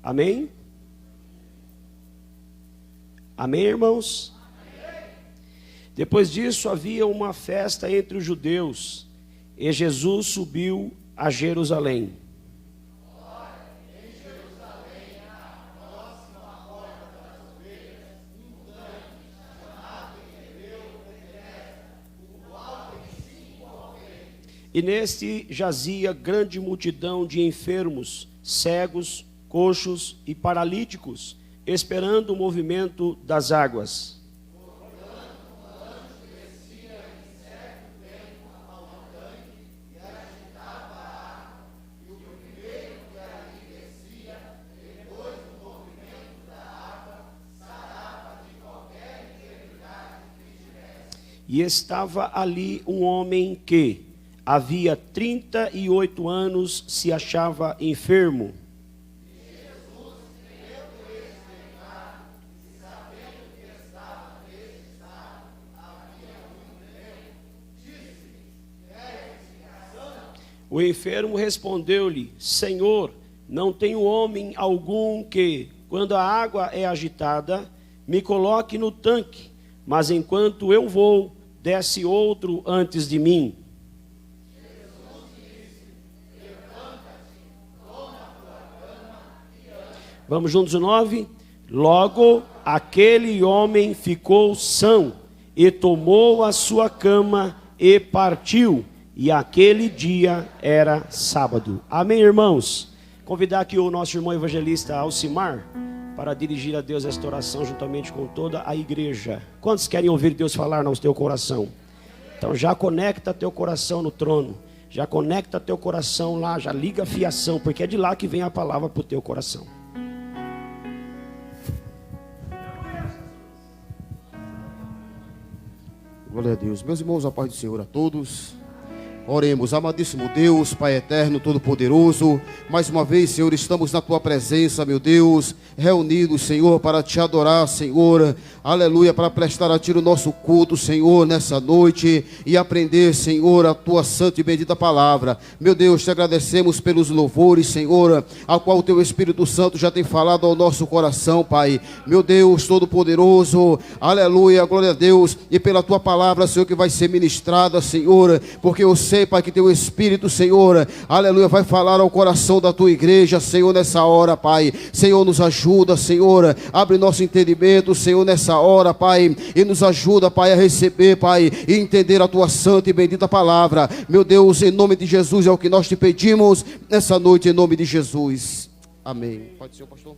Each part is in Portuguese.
Amém? Amém, irmãos? Amém. Depois disso havia uma festa entre os judeus, e Jesus subiu a Jerusalém. E neste jazia grande multidão de enfermos, cegos, coxos e paralíticos, esperando o movimento das águas. E estava ali um homem que havia 38 anos se achava enfermo. O enfermo respondeu-lhe: Senhor, não tenho homem algum que, quando a água é agitada, me coloque no tanque, mas enquanto eu vou, desce outro antes de mim. Vamos juntos o 9? Logo aquele homem ficou são, e tomou a sua cama e partiu. E aquele dia era sábado. Amém, irmãos? Convidar aqui o nosso irmão evangelista Alcimar para dirigir a Deus esta oração juntamente com toda a igreja. Quantos querem ouvir Deus falar no teu coração? Então já conecta teu coração no trono. Já conecta teu coração lá, já liga a fiação, porque é de lá que vem a palavra para o teu coração. Glória a Deus. Meus irmãos, a paz do Senhor a todos. Oremos. Amadíssimo Deus, Pai eterno, todo-poderoso, mais uma vez, Senhor, estamos na Tua presença, meu Deus, reunidos, Senhor, para Te adorar, Senhor, aleluia, para prestar a Ti o nosso culto, Senhor, nessa noite, e aprender, Senhor, a Tua santa e bendita palavra. Meu Deus, Te agradecemos pelos louvores, Senhor, a qual o Teu Espírito Santo já tem falado ao nosso coração, Pai. Meu Deus, todo-poderoso, aleluia, glória a Deus, e pela Tua palavra, Senhor, que vai ser ministrada, Senhor, porque eu sei, Pai, que Teu Espírito, Senhor, aleluia, vai falar ao coração da Tua igreja, Senhor, nessa hora, Pai. Senhor, nos ajuda, Senhor, abre nosso entendimento, Senhor, nessa hora, Pai, e nos ajuda, Pai, a receber, Pai, e entender a Tua santa e bendita palavra. Meu Deus, em nome de Jesus é o que nós Te pedimos nessa noite, em nome de Jesus. Amém. Pode ser, pastor?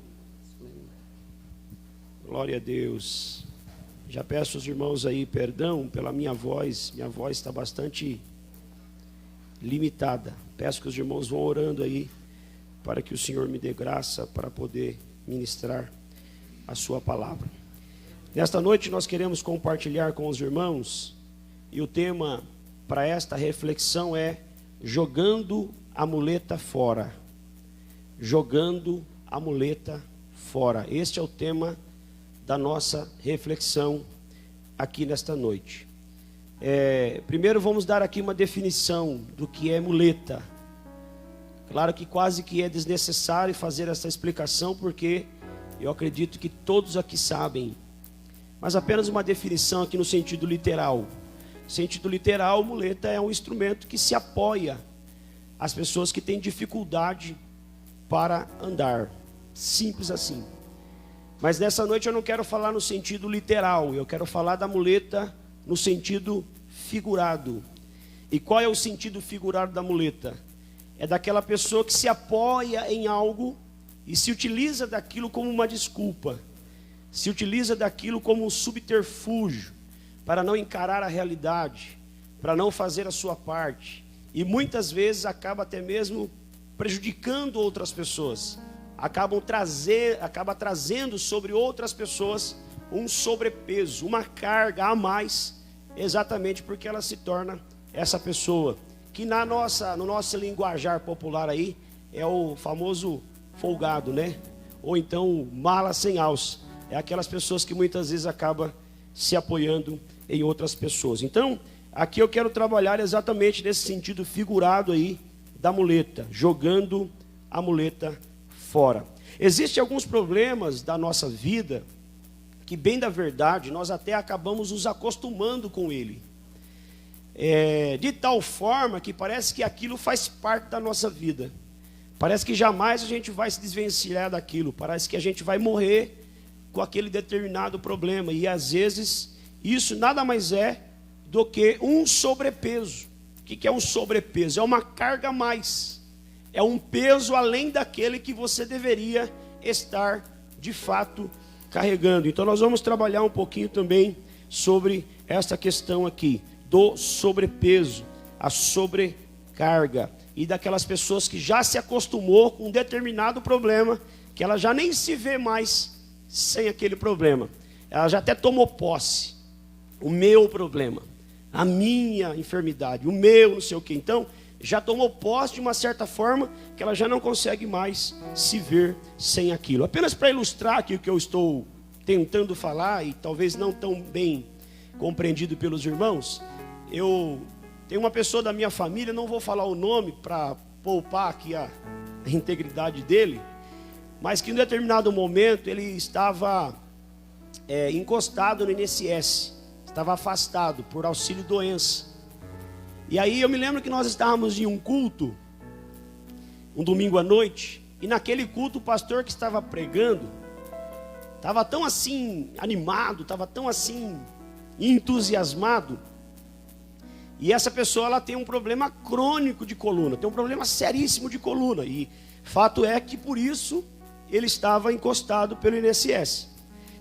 Glória a Deus. Já peço aos irmãos aí perdão pela minha voz está bastante limitada. Peço que os irmãos vão orando aí para que o Senhor me dê graça para poder ministrar a sua palavra. Nesta noite nós queremos compartilhar com os irmãos, e o tema para esta reflexão é jogando a muleta fora. Jogando a muleta fora. Este é o tema da nossa reflexão aqui nesta noite. Primeiro vamos dar aqui uma definição do que é muleta. Claro que quase que é desnecessário fazer essa explicação, porque eu acredito que todos aqui sabem. Mas apenas uma definição aqui no sentido literal. No sentido literal, muleta é um instrumento que se apoia às pessoas que têm dificuldade para andar. Simples assim. Mas nessa noite eu não quero falar no sentido literal, eu quero falar da muleta no sentido figurado. E qual é o sentido figurado da muleta? É daquela pessoa que se apoia em algo e se utiliza daquilo como uma desculpa, se utiliza daquilo como um subterfúgio para não encarar a realidade, para não fazer a sua parte, e muitas vezes acaba até mesmo prejudicando outras pessoas, acaba trazendo sobre outras pessoas um sobrepeso, uma carga a mais, exatamente porque ela se torna essa pessoa que no nosso linguajar popular aí é o famoso folgado, né? Ou então mala sem alça. É aquelas pessoas que muitas vezes acabam se apoiando em outras pessoas. Então, aqui eu quero trabalhar exatamente nesse sentido figurado aí da muleta, jogando a muleta fora. Existem alguns problemas da nossa vida que, bem da verdade, nós até acabamos nos acostumando com ele. De tal forma que parece que aquilo faz parte da nossa vida. Parece que jamais a gente vai se desvencilhar daquilo. Parece que a gente vai morrer com aquele determinado problema. E às vezes isso nada mais é do que um sobrepeso. O que é um sobrepeso? É uma carga a mais. É um peso além daquele que você deveria estar de fato carregando. Então nós vamos trabalhar um pouquinho também sobre essa questão aqui do sobrepeso, a sobrecarga, e daquelas pessoas que já se acostumou com um determinado problema, que ela já nem se vê mais sem aquele problema. Ela já até tomou posse. O meu problema, a minha enfermidade, o meu não sei o que. Então, já tomou posse de uma certa forma que ela já não consegue mais se ver sem aquilo. Apenas para ilustrar aqui o que eu estou tentando falar, e talvez não tão bem compreendido pelos irmãos, eu tenho uma pessoa da minha família, não vou falar o nome para poupar aqui a integridade dele, mas que em determinado momento ele estava encostado no INSS, estava afastado por auxílio-doença. E aí eu me lembro que nós estávamos em um culto, um domingo à noite, e naquele culto o pastor que estava pregando estava tão assim animado, estava tão assim entusiasmado. E essa pessoa, ela tem um problema crônico de coluna, tem um problema seríssimo de coluna, e fato é que por isso ele estava encostado pelo INSS.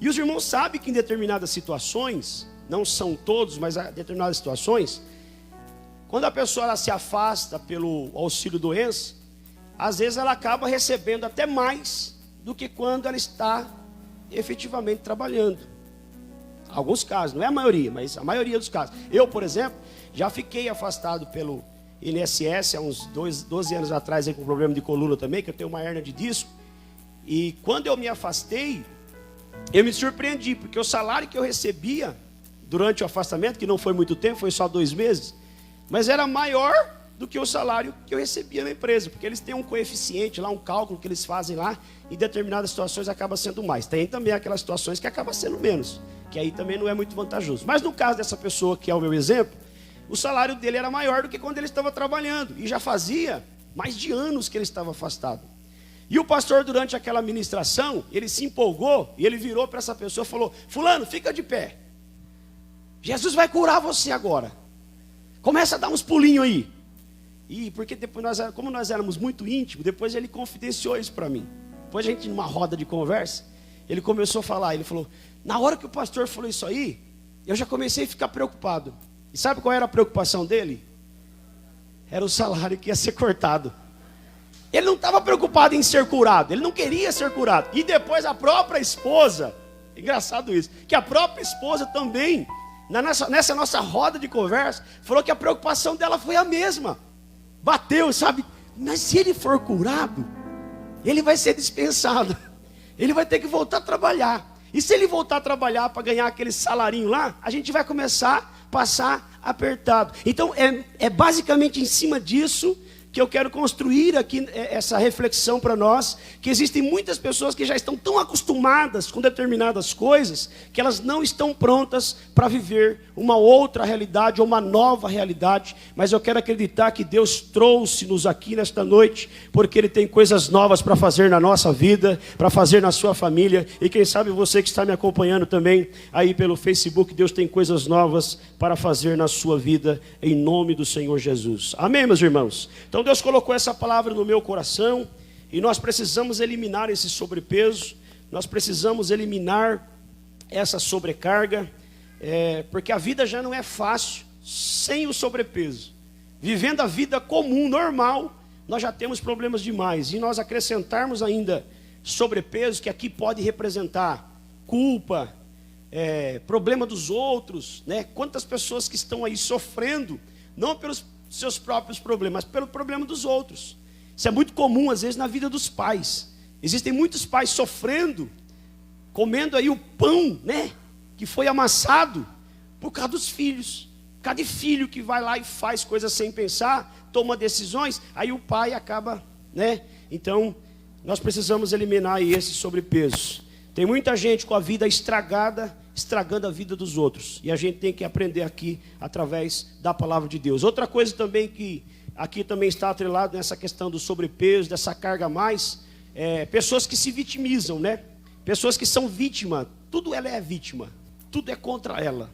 E os irmãos sabem que em determinadas situações, não são todos, mas em determinadas situações, quando a pessoa ela se afasta pelo auxílio-doença, às vezes ela acaba recebendo até mais do que quando ela está efetivamente trabalhando. Alguns casos, não é a maioria, mas a maioria dos casos. Eu, por exemplo, já fiquei afastado pelo INSS há uns 12 anos atrás aí, com problema de coluna também, que eu tenho uma hérnia de disco. E quando eu me afastei, eu me surpreendi, porque o salário que eu recebia durante o afastamento, que não foi muito tempo, foi só 2 meses, mas era maior do que o salário que eu recebia na empresa, porque eles têm um coeficiente lá, um cálculo que eles fazem lá, em determinadas situações acaba sendo mais. Tem também aquelas situações que acaba sendo menos, que aí também não é muito vantajoso. Mas no caso dessa pessoa, que é o meu exemplo, o salário dele era maior do que quando ele estava trabalhando, e já fazia mais de anos que ele estava afastado. E o pastor, durante aquela ministração, ele se empolgou, e ele virou para essa pessoa e falou: fulano, fica de pé, Jesus vai curar você agora, começa a dar uns pulinhos aí. E porque depois como nós éramos muito íntimos, depois ele confidenciou isso para mim. Depois a gente, numa roda de conversa, ele começou a falar, ele falou: na hora que o pastor falou isso aí, eu já comecei a ficar preocupado. E sabe qual era a preocupação dele? Era o salário que ia ser cortado. Ele não estava preocupado em ser curado, ele não queria ser curado. E depois a própria esposa, engraçado isso, que a própria esposa também, nessa nossa roda de conversa, falou que a preocupação dela foi a mesma. Bateu, sabe? Mas se ele for curado, ele vai ser dispensado. Ele vai ter que voltar a trabalhar. E se ele voltar a trabalhar para ganhar aquele salarinho lá, a gente vai começar a passar apertado. Então é basicamente em cima disso que eu quero construir aqui essa reflexão para nós, que existem muitas pessoas que já estão tão acostumadas com determinadas coisas, que elas não estão prontas para viver uma outra realidade, ou uma nova realidade. Mas eu quero acreditar que Deus trouxe-nos aqui nesta noite, porque Ele tem coisas novas para fazer na nossa vida, para fazer na sua família, e quem sabe você que está me acompanhando também, aí pelo Facebook, Deus tem coisas novas para fazer na sua vida, em nome do Senhor Jesus. Amém, meus irmãos? Então Deus colocou essa palavra no meu coração, e nós precisamos eliminar esse sobrepeso, nós precisamos eliminar essa sobrecarga, porque a vida já não é fácil sem o sobrepeso. Vivendo a vida comum, normal, nós já temos problemas demais, e nós acrescentarmos ainda sobrepeso, que aqui pode representar culpa, problema dos outros, né? Quantas pessoas que estão aí sofrendo, não pelos seus próprios problemas, mas pelo problema dos outros. Isso é muito comum às vezes na vida dos pais. Existem muitos pais sofrendo, comendo aí o pão, né, que foi amassado por causa dos filhos. Cada filho que vai lá e faz coisas sem pensar, toma decisões, aí o pai acaba, né? Então, nós precisamos eliminar esse sobrepeso. Tem muita gente com a vida estragada, estragando a vida dos outros. E a gente tem que aprender aqui, através da palavra de Deus. Outra coisa também que aqui também está atrelado nessa questão do sobrepeso, dessa carga a mais, pessoas que se vitimizam, né? Pessoas que são vítimas, tudo ela é vítima, tudo é contra ela,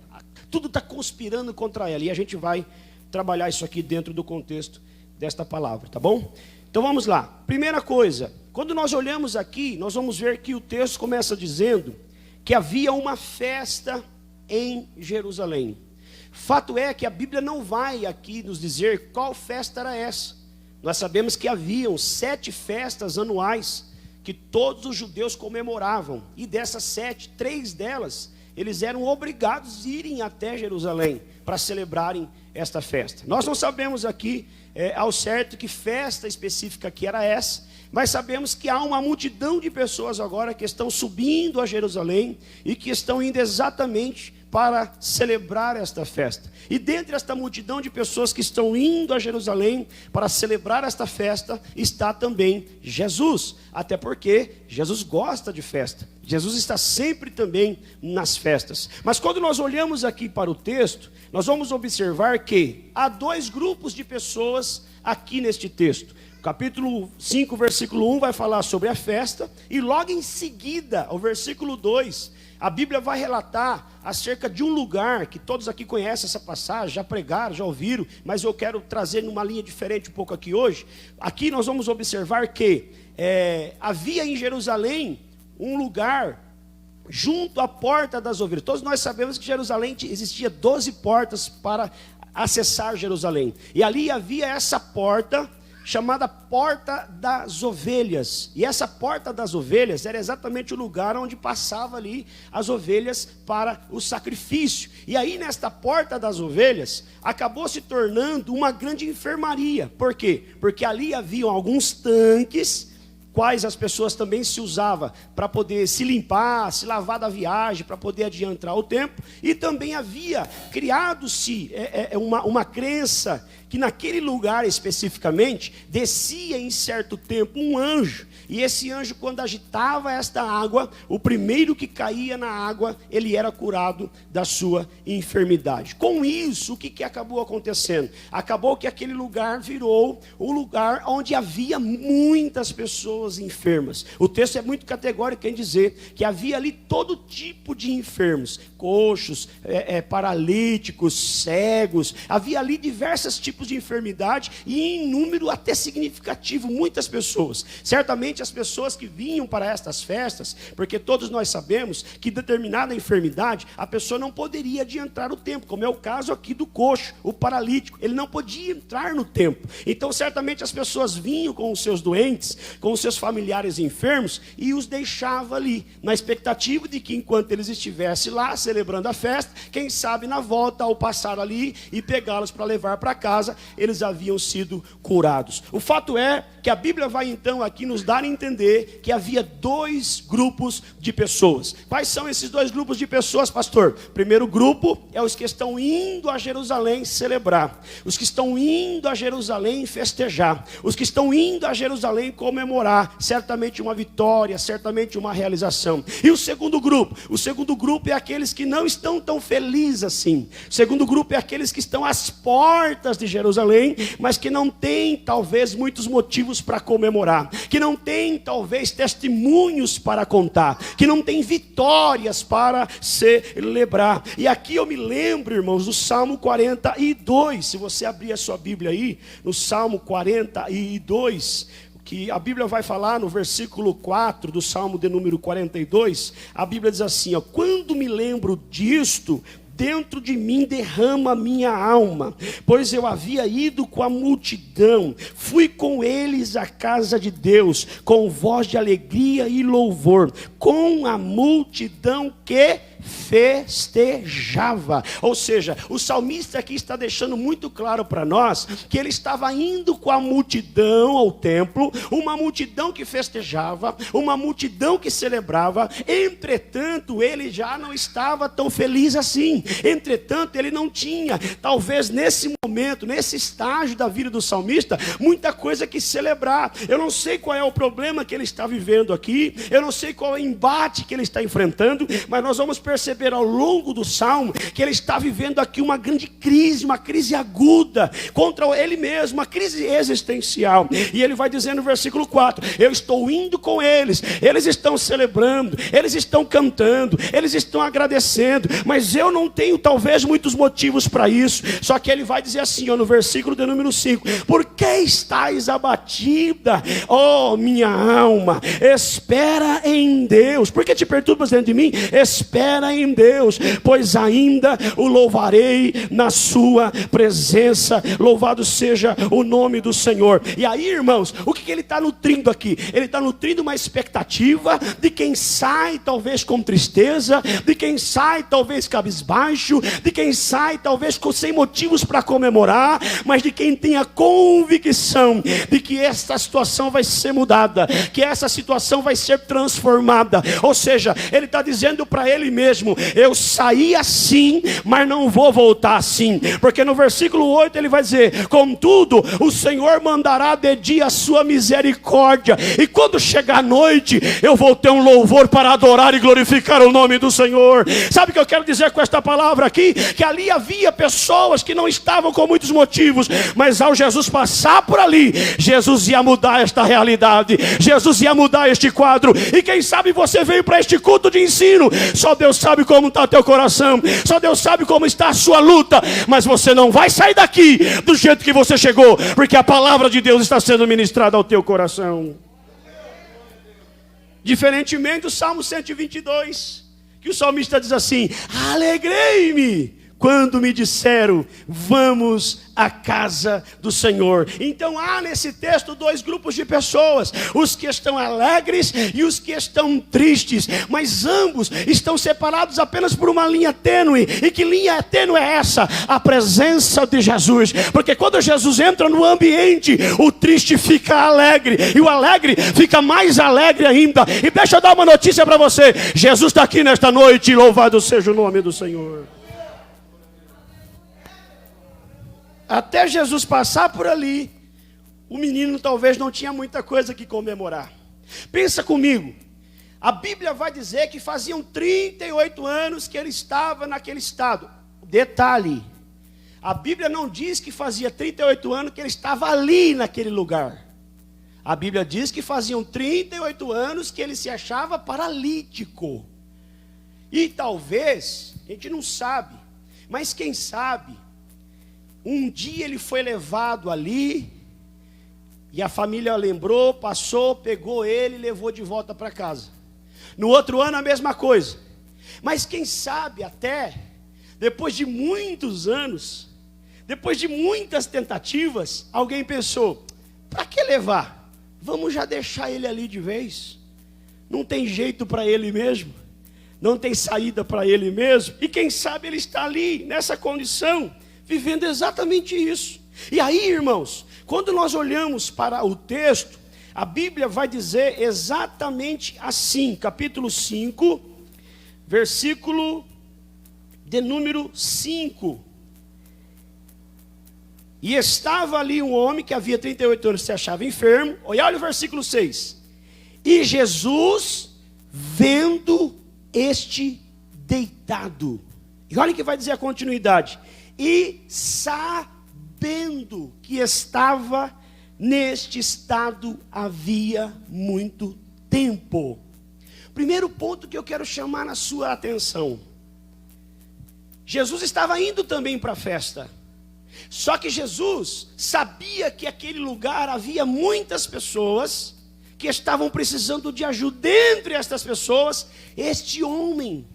tudo está conspirando contra ela. E a gente vai trabalhar isso aqui dentro do contexto desta palavra, tá bom? Então vamos lá. Primeira coisa, quando nós olhamos aqui, nós vamos ver que o texto começa dizendo que havia uma festa em Jerusalém. Fato é que a Bíblia não vai aqui nos dizer qual festa era essa. Nós sabemos que haviam 7 festas anuais que todos os judeus comemoravam. E dessas 7, 3 delas, eles eram obrigados a irem até Jerusalém para celebrarem esta festa. Nós não sabemos aqui ao certo que festa específica que era essa, mas sabemos que há uma multidão de pessoas agora que estão subindo a Jerusalém e que estão indo exatamente para celebrar esta festa. E dentre esta multidão de pessoas que estão indo a Jerusalém para celebrar esta festa, está também Jesus. Até porque Jesus gosta de festa. Jesus está sempre também nas festas. Mas quando nós olhamos aqui para o texto, nós vamos observar que há 2 grupos de pessoas aqui neste texto. Capítulo 5, versículo 1 vai falar sobre a festa. E logo em seguida, o versículo 2... a Bíblia vai relatar acerca de um lugar que todos aqui conhecem essa passagem, já pregaram, já ouviram, mas eu quero trazer numa linha diferente um pouco aqui hoje. Aqui nós vamos observar que havia em Jerusalém um lugar junto à porta das ovelhas. Todos nós sabemos que em Jerusalém existia 12 portas para acessar Jerusalém. E ali havia essa porta chamada Porta das Ovelhas. E essa Porta das Ovelhas era exatamente o lugar onde passava ali as ovelhas para o sacrifício. E aí nesta Porta das Ovelhas acabou se tornando uma grande enfermaria. Por quê? Porque ali haviam alguns tanques, quais as pessoas também se usavam para poder se limpar, se lavar da viagem, para poder adiantar o tempo. E também havia criado-se uma crença que naquele lugar especificamente descia em certo tempo um anjo. E esse anjo, quando agitava esta água, o primeiro que caía na água, ele era curado da sua enfermidade. Com isso, o que acabou acontecendo? Acabou que aquele lugar virou um lugar onde havia muitas pessoas enfermas. O texto é muito categórico em dizer que havia ali todo tipo de enfermos, coxos, paralíticos, cegos. Havia ali diversos tipos de enfermidade e em número até significativo, muitas pessoas. Certamente as pessoas que vinham para estas festas, porque todos nós sabemos que determinada enfermidade, a pessoa não poderia adiantar o tempo, como é o caso aqui do coxo, o paralítico, ele não podia entrar no tempo. Então certamente as pessoas vinham com os seus doentes, com os seus familiares enfermos e os deixava ali, na expectativa de que enquanto eles estivessem lá celebrando a festa, quem sabe na volta ao passar ali e pegá-los para levar para casa, eles haviam sido curados. O fato é que a Bíblia vai então aqui nos dar a entender que havia 2 grupos de pessoas. Quais são esses 2 grupos de pessoas, pastor? Primeiro grupo é os que estão indo a Jerusalém celebrar, os que estão indo a Jerusalém festejar, os que estão indo a Jerusalém comemorar, certamente uma vitória, certamente uma realização. E o segundo grupo é aqueles que não estão tão felizes assim. O segundo grupo é aqueles que estão às portas de Jerusalém, mas que não têm talvez muitos motivos para comemorar, que não tem talvez testemunhos para contar, que não tem vitórias para celebrar. E aqui eu me lembro, irmãos, do Salmo 42. Se você abrir a sua Bíblia aí, no Salmo 42, que a Bíblia vai falar no versículo 4 do Salmo de número 42, a Bíblia diz assim, ó: quando me lembro disto, dentro de mim derrama a minha alma, pois eu havia ido com a multidão, fui com eles à casa de Deus, com voz de alegria e louvor, com a multidão que festejava. Ou seja, o salmista aqui está deixando muito claro para nós que ele estava indo com a multidão ao templo, uma multidão que festejava, uma multidão que celebrava. Entretanto, ele já não estava tão feliz assim. Entretanto, ele não tinha, talvez nesse momento, nesse estágio da vida do salmista, muita coisa que celebrar. Eu não sei qual é o problema que ele está vivendo aqui, eu não sei qual é o embate que ele está enfrentando, mas nós vamos perceber ao longo do salmo que ele está vivendo aqui uma grande crise, uma crise aguda contra ele mesmo, uma crise existencial. E ele vai dizer no versículo 4: eu estou indo com eles, eles estão celebrando, eles estão cantando, eles estão agradecendo, mas eu não tenho talvez muitos motivos para isso. Só que ele vai dizer assim, no versículo de número 5: por que estáis abatida, ó minha alma? Espera em Deus. Por que te perturbas dentro de mim? Espera em Deus, pois ainda o louvarei na sua presença. Louvado seja o nome do Senhor. E aí, irmãos, o que ele está nutrindo aqui? Ele está nutrindo uma expectativa de quem sai talvez com tristeza, de quem sai talvez cabisbaixo, de quem sai talvez sem motivos para comemorar, mas de quem tem a convicção de que esta situação vai ser mudada, que essa situação vai ser transformada. Ou seja, ele está dizendo para ele mesmo: eu saí assim, mas não vou voltar assim. Porque no versículo 8 ele vai dizer: contudo, o Senhor mandará de dia a sua misericórdia, e quando chegar a noite, eu vou ter um louvor para adorar e glorificar o nome do Senhor. Sabe o que eu quero dizer com esta palavra aqui? Que ali havia pessoas que não estavam com muitos motivos, mas ao Jesus passar por ali, Jesus ia mudar esta realidade, Jesus ia mudar este quadro. E quem sabe você veio para este culto de ensino, só Deus sabe como está teu coração, só Deus sabe como está a sua luta, mas você não vai sair daqui do jeito que você chegou, porque a palavra de Deus está sendo ministrada ao teu coração. Diferentemente do Salmo 122, que o salmista diz assim: alegrei-me quando me disseram, vamos à casa do Senhor. Então há nesse texto dois grupos de pessoas: os que estão alegres e os que estão tristes, mas ambos estão separados apenas por uma linha tênue. E que linha tênue é essa? A presença de Jesus. Porque quando Jesus entra no ambiente, o triste fica alegre, e o alegre fica mais alegre ainda. E deixa eu dar uma notícia para você: Jesus está aqui nesta noite, louvado seja o nome do Senhor. Até Jesus passar por ali, o menino talvez não tinha muita coisa que comemorar. Pensa comigo, a Bíblia vai dizer que faziam 38 anos que ele estava naquele estado. Detalhe, a Bíblia não diz que fazia 38 anos que ele estava ali naquele lugar. A Bíblia diz que faziam 38 anos que ele se achava paralítico. E talvez, a gente não sabe, mas quem sabe, um dia ele foi levado ali, e a família lembrou, passou, pegou ele e levou de volta para casa. No outro ano a mesma coisa. Mas quem sabe até, depois de muitos anos, depois de muitas tentativas, alguém pensou: para que levar? Vamos já deixar ele ali de vez. Não tem jeito para ele mesmo, não tem saída para ele mesmo. E quem sabe ele está ali, nessa condição, vivendo exatamente isso. E aí, irmãos, quando nós olhamos para o texto, a Bíblia vai dizer exatamente assim, capítulo 5, versículo de número 5. E estava ali um homem que havia 38 anos, se achava enfermo. Olha o versículo 6. E Jesus, vendo este deitado. E olha o que vai dizer a continuidade. E sabendo que estava neste estado havia muito tempo. Primeiro ponto que eu quero chamar na sua atenção: Jesus estava indo também para a festa. Só que Jesus sabia que aquele lugar havia muitas pessoas que estavam precisando de ajuda. Entre estas pessoas, este homem.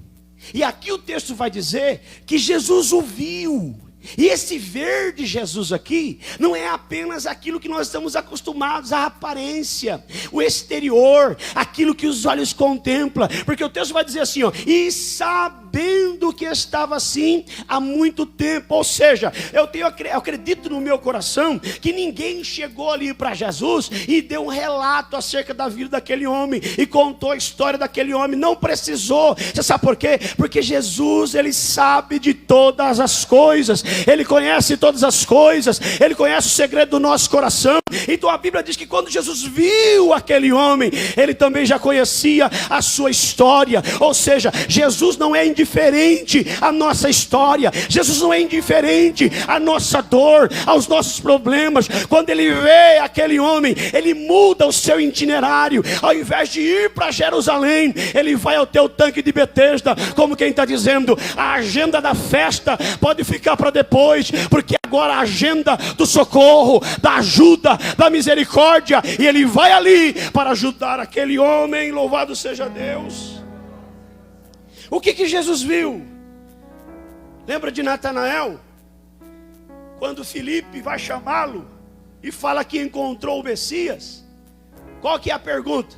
E aqui o texto vai dizer que Jesus o viu. E esse ver de Jesus aqui não é apenas aquilo que nós estamos acostumados, a aparência, o exterior, aquilo que os olhos contemplam. Porque o texto vai dizer assim, e sabendo sabendo que estava assim há muito tempo. Ou seja, eu acredito no meu coração que ninguém chegou ali para Jesus e deu um relato acerca da vida daquele homem e contou a história daquele homem. Não precisou. Você sabe por quê? Porque Jesus, ele sabe de todas as coisas, ele conhece todas as coisas, ele conhece o segredo do nosso coração. Então a Bíblia diz que quando Jesus viu aquele homem, ele também já conhecia a sua história. Ou seja, Jesus não é indiferente à nossa história, Jesus não é indiferente à nossa dor, aos nossos problemas. Quando ele vê aquele homem, ele muda o seu itinerário. Ao invés de ir para Jerusalém, ele vai ao teu tanque de Betesda, como quem está dizendo: a agenda da festa pode ficar para depois, porque agora a agenda do socorro, da ajuda, da misericórdia, e ele vai ali para ajudar aquele homem. Louvado seja Deus. O que Jesus viu? Lembra de Natanael? Quando Filipe vai chamá-lo e fala que encontrou o Messias, qual que é a pergunta?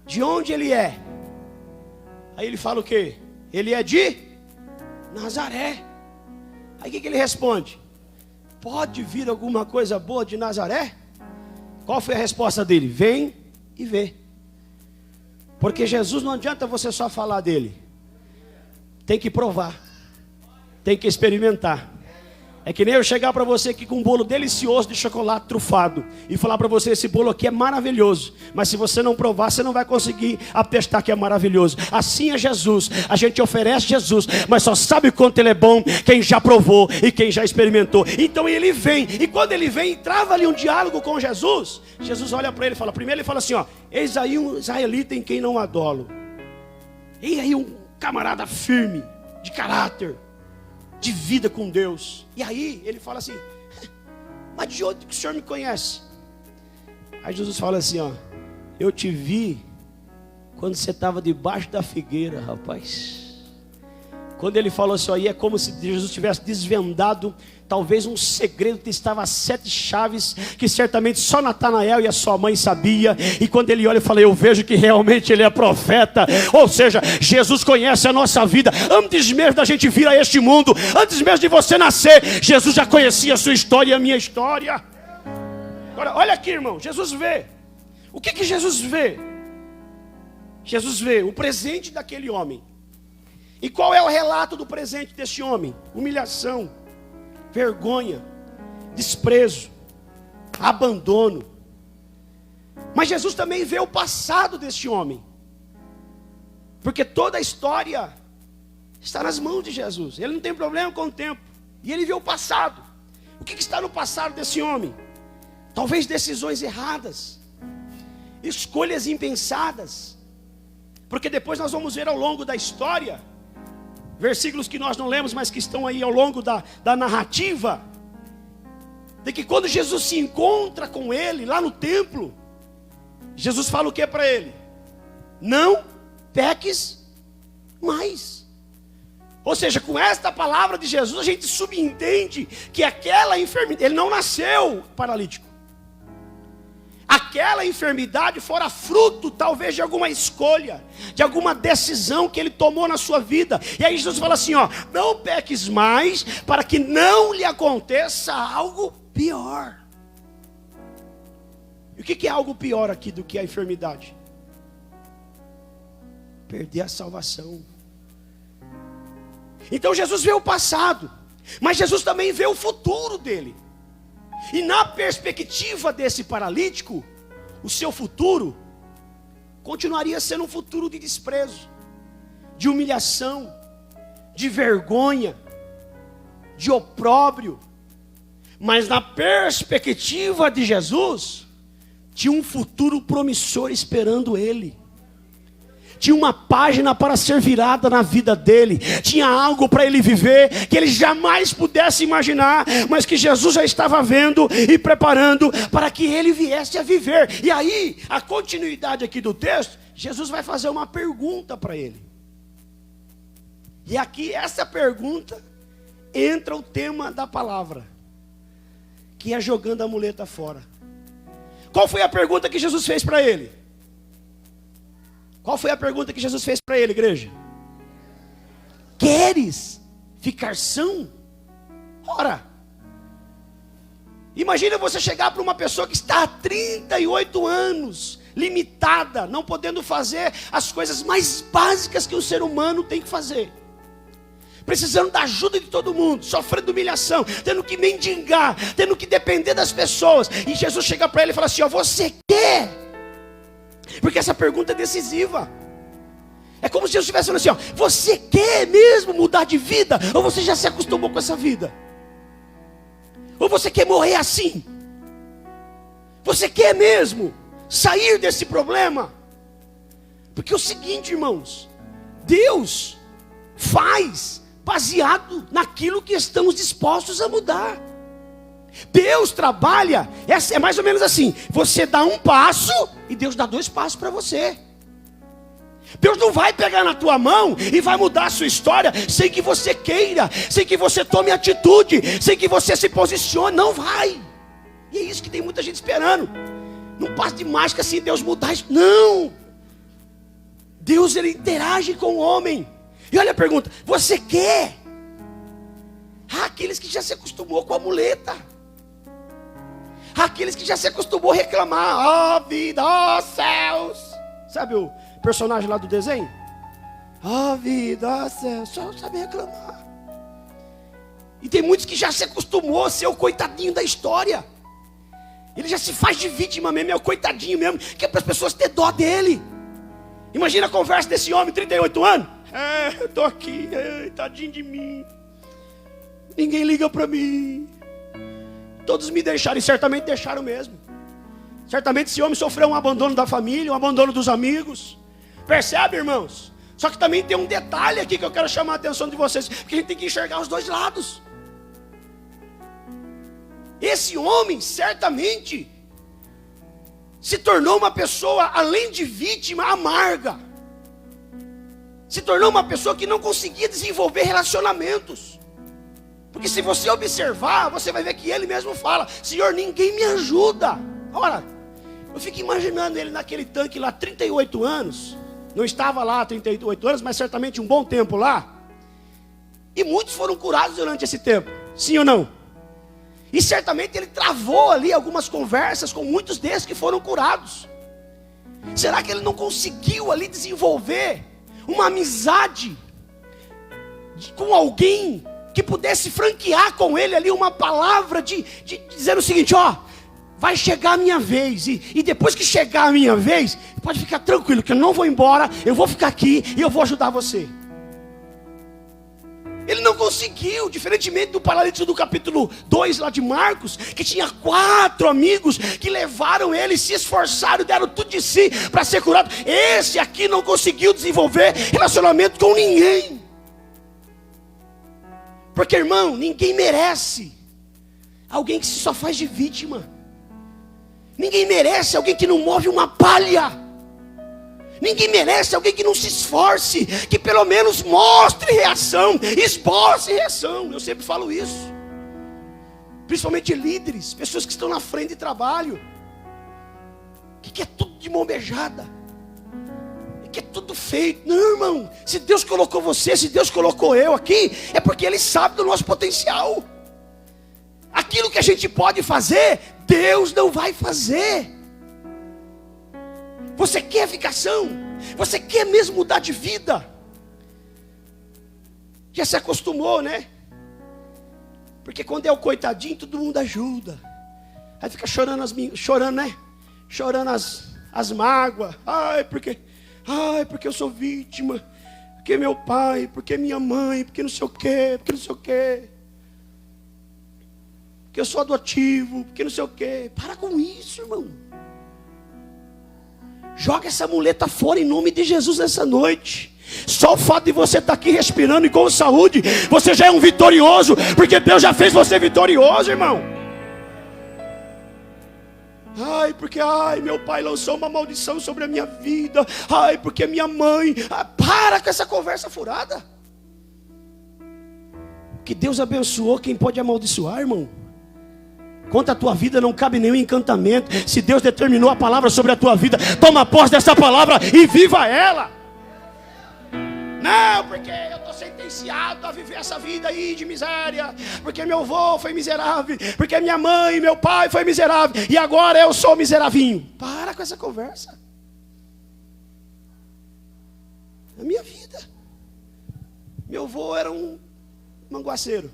De onde ele é? Aí ele fala o quê? Ele é de Nazaré. Aí o que ele responde? Pode vir alguma coisa boa de Nazaré? Qual foi a resposta dele? Vem e vê. Porque Jesus, não adianta você só falar dele, tem que provar, tem que experimentar. É que nem eu chegar para você aqui com um bolo delicioso de chocolate trufado e falar para você: esse bolo aqui é maravilhoso, mas se você não provar, você não vai conseguir atestar que é maravilhoso. Assim é Jesus. A gente oferece Jesus, mas só sabe quanto ele é bom quem já provou e quem já experimentou. Então ele vem, e quando ele vem, trava ali um diálogo com Jesus. Jesus olha para ele e fala, primeiro ele fala assim, ó: eis aí um israelita em quem não há dolo. Eis aí um camarada firme, de caráter, de vida com Deus. E aí ele fala assim: mas de onde que o senhor me conhece? Aí Jesus fala assim, ó: eu te vi quando você estava debaixo da figueira, rapaz. Quando ele falou assim, aí é como se Jesus tivesse desvendado talvez um segredo que estava a 7 chaves, que certamente só Natanael e a sua mãe sabia. E quando ele olha e fala: eu vejo que realmente ele é profeta. Ou seja, Jesus conhece a nossa vida antes mesmo da gente vir a este mundo, antes mesmo de você nascer. Jesus já conhecia a sua história e a minha história. Agora olha aqui, irmão, Jesus vê. O que Jesus vê? Jesus vê o presente daquele homem. E qual é o relato do presente deste homem? Humilhação, vergonha, desprezo, abandono. Mas Jesus também vê o passado deste homem, porque toda a história está nas mãos de Jesus. Ele não tem problema com o tempo. E ele vê o passado. O que está no passado desse homem? Talvez decisões erradas, escolhas impensadas. Porque depois nós vamos ver ao longo da história versículos que nós não lemos, mas que estão aí ao longo da narrativa, de que quando Jesus se encontra com ele lá no templo, Jesus fala o que para ele? Não peques mais. Ou seja, com esta palavra de Jesus, a gente subentende que aquela enfermidade, ele não nasceu paralítico. Aquela enfermidade fora fruto talvez de alguma escolha, de alguma decisão que ele tomou na sua vida. E aí Jesus fala assim, ó: não peques mais, para que não lhe aconteça algo pior. E o que é algo pior aqui do que a enfermidade? Perder a salvação. Então Jesus vê o passado, mas Jesus também vê o futuro dele. E na perspectiva desse paralítico, o seu futuro continuaria sendo um futuro de desprezo, de humilhação, de vergonha, de opróbrio. Mas na perspectiva de Jesus, tinha um futuro promissor esperando ele. Tinha uma página para ser virada na vida dele. Tinha algo para ele viver que ele jamais pudesse imaginar, mas que Jesus já estava vendo e preparando para que ele viesse a viver. E aí, a continuidade aqui do texto, Jesus vai fazer uma pergunta para ele. E aqui, essa pergunta, entra o tema da palavra, que é jogando a muleta fora. Qual foi a pergunta que Jesus fez para ele? Qual foi a pergunta que Jesus fez para ele, igreja? queres ficar são? Ora, imagina você chegar para uma pessoa que está há 38 anos, limitada, não podendo fazer as coisas mais básicas que um ser humano tem que fazer, precisando da ajuda de todo mundo, sofrendo humilhação, tendo que mendigar, tendo que depender das pessoas. E Jesus chega para ele e fala assim: ó, você quer? Porque essa pergunta é decisiva. É como se Jesus estivesse falando assim: ó, você quer mesmo mudar de vida? Ou você já se acostumou com essa vida? Ou você quer morrer assim? Você quer mesmo sair desse problema? Porque é o seguinte, irmãos, Deus faz baseado naquilo que estamos dispostos a mudar. Deus trabalha, é mais ou menos assim: você dá um passo e Deus dá 2 passos para você. Deus não vai pegar na tua mão e vai mudar a sua história sem que você queira, sem que você tome atitude, sem que você se posicione. Não vai. E é isso que tem muita gente esperando. Não passe de mágica assim Deus mudar isso. Não. Deus, ele interage com o homem. E olha a pergunta: você quer? Aqueles que já se acostumou com a muleta, aqueles que já se acostumou a reclamar: ó vida, ó céus. Sabe o personagem lá do desenho? Ó vida, ó céus, só sabe reclamar. E tem muitos que já se acostumou a ser o coitadinho da história. Ele já se faz de vítima mesmo, é o coitadinho mesmo, que é para as pessoas ter dó dele. Imagina a conversa desse homem, 38 anos. Eu estou aqui, tadinho de mim. Ninguém liga para mim. Todos me deixaram, e certamente deixaram mesmo. Certamente esse homem sofreu um abandono da família, um abandono dos amigos. Percebe, irmãos? Só que também tem um detalhe aqui que eu quero chamar a atenção de vocês, porque a gente tem que enxergar os dois lados. Esse homem certamente se tornou uma pessoa, além de vítima, amarga. Se tornou uma pessoa que não conseguia desenvolver relacionamentos. Porque se você observar, você vai ver que ele mesmo fala: Senhor, ninguém me ajuda. Ora, eu fico imaginando ele naquele tanque lá, 38 anos. Não estava lá há 38 anos, mas certamente um bom tempo lá. E muitos foram curados durante esse tempo. Sim ou não? E certamente ele travou ali algumas conversas com muitos desses que foram curados. Será que ele não conseguiu ali desenvolver uma amizade com alguém que pudesse franquear com ele ali uma palavra de dizer o seguinte: ó, vai chegar a minha vez, e depois que chegar a minha vez, pode ficar tranquilo que eu não vou embora, eu vou ficar aqui e eu vou ajudar você. Ele não conseguiu, diferentemente do paralítico do capítulo 2 lá de Marcos, que tinha 4 amigos que levaram ele, se esforçaram, deram tudo de si para ser curado. Esse aqui não conseguiu desenvolver relacionamento com ninguém. Porque, irmão, ninguém merece alguém que se só faz de vítima. Ninguém merece alguém que não move uma palha. Ninguém merece alguém que não se esforce, que pelo menos mostre reação, esboce reação. Eu sempre falo isso. Principalmente líderes, pessoas que estão na frente de trabalho, que é tudo de mão beijada, que é tudo feito. Não, irmão, se Deus colocou você, se Deus colocou eu aqui, é porque Ele sabe do nosso potencial. Aquilo que a gente pode fazer, Deus não vai fazer. Você quer ficar são? Você quer mesmo mudar de vida? Já se acostumou, né? Porque quando é o coitadinho, todo mundo ajuda. Aí fica chorando, chorando, né? Chorando as mágoas. Ai, porque eu sou vítima. Porque meu pai, porque minha mãe, porque não sei o quê, porque não sei o quê. Porque eu sou adotivo, porque não sei o quê. Para com isso, irmão. Joga essa muleta fora em nome de Jesus nessa noite. Só o fato de você estar aqui respirando e com saúde, você já é um vitorioso, porque Deus já fez você vitorioso, irmão. Porque meu pai lançou uma maldição sobre a minha vida. Porque minha mãe. Para com essa conversa furada. Que Deus abençoou quem pode amaldiçoar, irmão. Contra a tua vida não cabe nenhum encantamento. Se Deus determinou a palavra sobre a tua vida, toma posse dessa palavra e viva ela. Não, porque eu estou sentenciado a viver essa vida aí de miséria, porque meu avô foi miserável, porque minha mãe e meu pai foi miserável, e agora eu sou miseravinho. Para com essa conversa. A minha vida. Meu avô era um manguaceiro.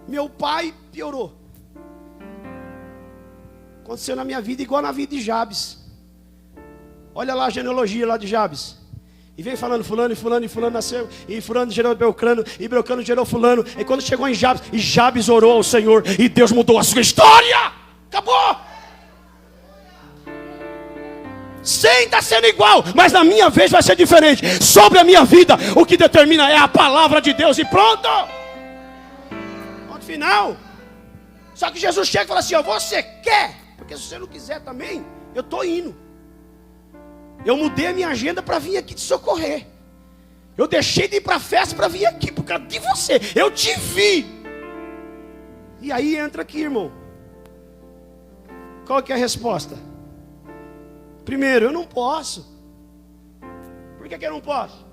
Meu pai piorou. Aconteceu na minha vida igual na vida de Jabes. Olha lá a genealogia lá de Jabes. E vem falando fulano e fulano e fulano nasceu. E fulano gerou Belcrano. E Belcrano gerou fulano. E quando chegou em Jabes, e Jabes orou ao Senhor. E Deus mudou a sua história. Acabou. Sem estar sendo igual, mas na minha vez vai ser diferente. Sobre a minha vida, o que determina é a palavra de Deus. E pronto. Ponto final. Só que Jesus chega e fala assim, ó, você quer? Porque se você não quiser também, eu estou indo. Eu mudei a minha agenda para vir aqui te socorrer. Eu deixei de ir para a festa para vir aqui, por causa de você. Eu te vi. E aí entra aqui, irmão. Qual que é a resposta? Primeiro, eu não posso. Por que eu não posso?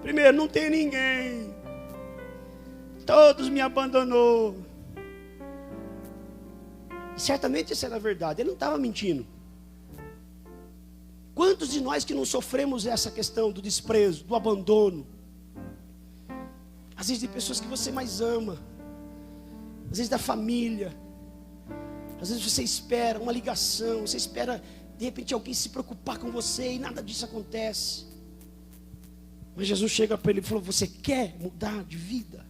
Primeiro, não tem ninguém. Todos me abandonou. E certamente isso era verdade. Ele não estava mentindo. Quantos de nós que não sofremos essa questão do desprezo, do abandono? Às vezes de pessoas que você mais ama. Às vezes da família. Às vezes você espera uma ligação. Você espera de repente alguém se preocupar com você e nada disso acontece. Mas Jesus chega para ele e falou, você quer mudar de vida?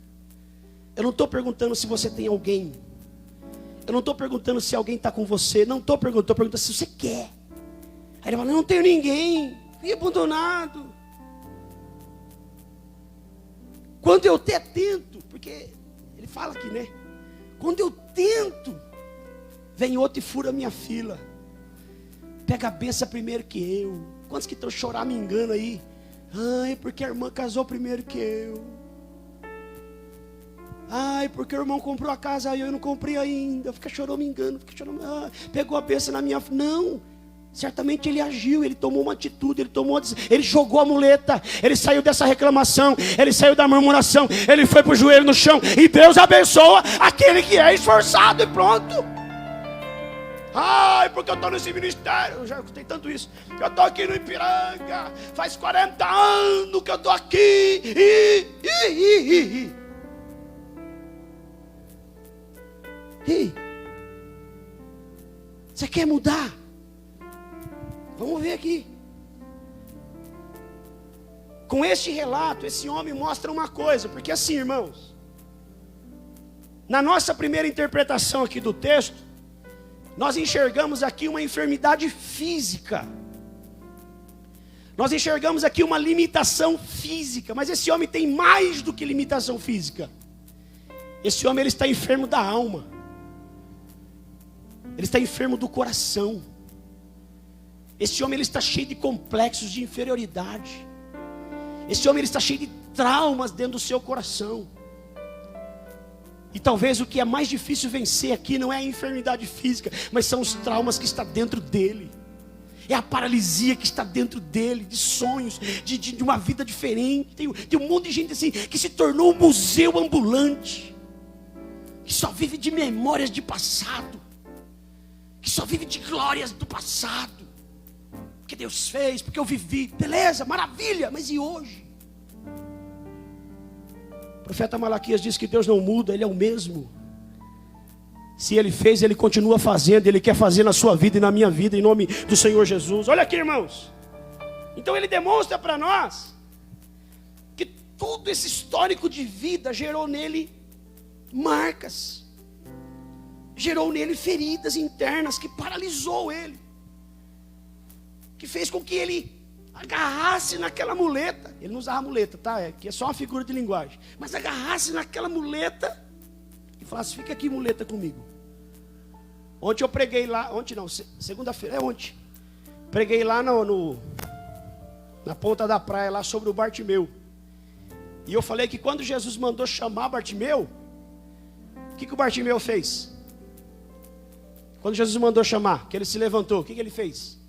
Eu não estou perguntando se você tem alguém. Eu não estou perguntando se alguém está com você. Não estou perguntando se você quer. Aí ele fala, não tenho ninguém, fui abandonado. Quando eu até tento, porque ele fala aqui, né? Quando eu tento, vem outro e fura a minha fila. Pega a benção primeiro que eu. Quantos que estão chorando me engano aí? Ai, porque a irmã casou primeiro que eu. Ai, porque o irmão comprou a casa e eu não comprei ainda. Fica chorando me engano, fica chorando. Pegou a benção na minha fila. Não. Certamente ele agiu, ele tomou uma atitude, ele jogou a muleta, ele saiu dessa reclamação, ele saiu da murmuração, ele foi para o joelho no chão, e Deus abençoa aquele que é esforçado e pronto. Ai, porque eu estou nesse ministério, eu já escutei tanto isso, eu estou aqui no Ipiranga, faz 40 anos que eu estou aqui, você quer mudar? Vamos ver aqui. Com este relato, esse homem mostra uma coisa. Porque assim, irmãos, na nossa primeira interpretação aqui do texto, nós enxergamos aqui uma enfermidade física. Nós enxergamos aqui uma limitação física. Mas esse homem tem mais do que limitação física. Esse homem, ele está enfermo da alma. Ele está enfermo do coração. Esse homem, ele está cheio de complexos de inferioridade. Esse homem, ele está cheio de traumas dentro do seu coração. E talvez o que é mais difícil vencer aqui não é a enfermidade física, mas são os traumas que está dentro dele. É a paralisia que está dentro dele, de sonhos, de uma vida diferente. Tem um monte de gente assim, que se tornou um museu ambulante, que só vive de memórias de passado, que só vive de glórias do passado. Porque Deus fez, porque eu vivi, beleza, maravilha, mas e hoje? O profeta Malaquias diz que Deus não muda, Ele é o mesmo. Se Ele fez, Ele continua fazendo, Ele quer fazer na sua vida e na minha vida, em nome do Senhor Jesus. Olha aqui, irmãos. Então Ele demonstra para nós que tudo esse histórico de vida gerou nele marcas, gerou nele feridas internas que paralisou ele, que fez com que ele agarrasse naquela muleta. Ele não usava muleta, tá? Que é só uma figura de linguagem. Mas agarrasse naquela muleta e falasse, fica aqui muleta comigo. Ontem eu preguei lá, ontem não, segunda-feira, ontem. Preguei lá na ponta da praia, lá sobre o Bartimeu. E eu falei que quando Jesus mandou chamar Bartimeu, o que o Bartimeu fez? Quando Jesus mandou chamar, que ele se levantou, o que ele fez?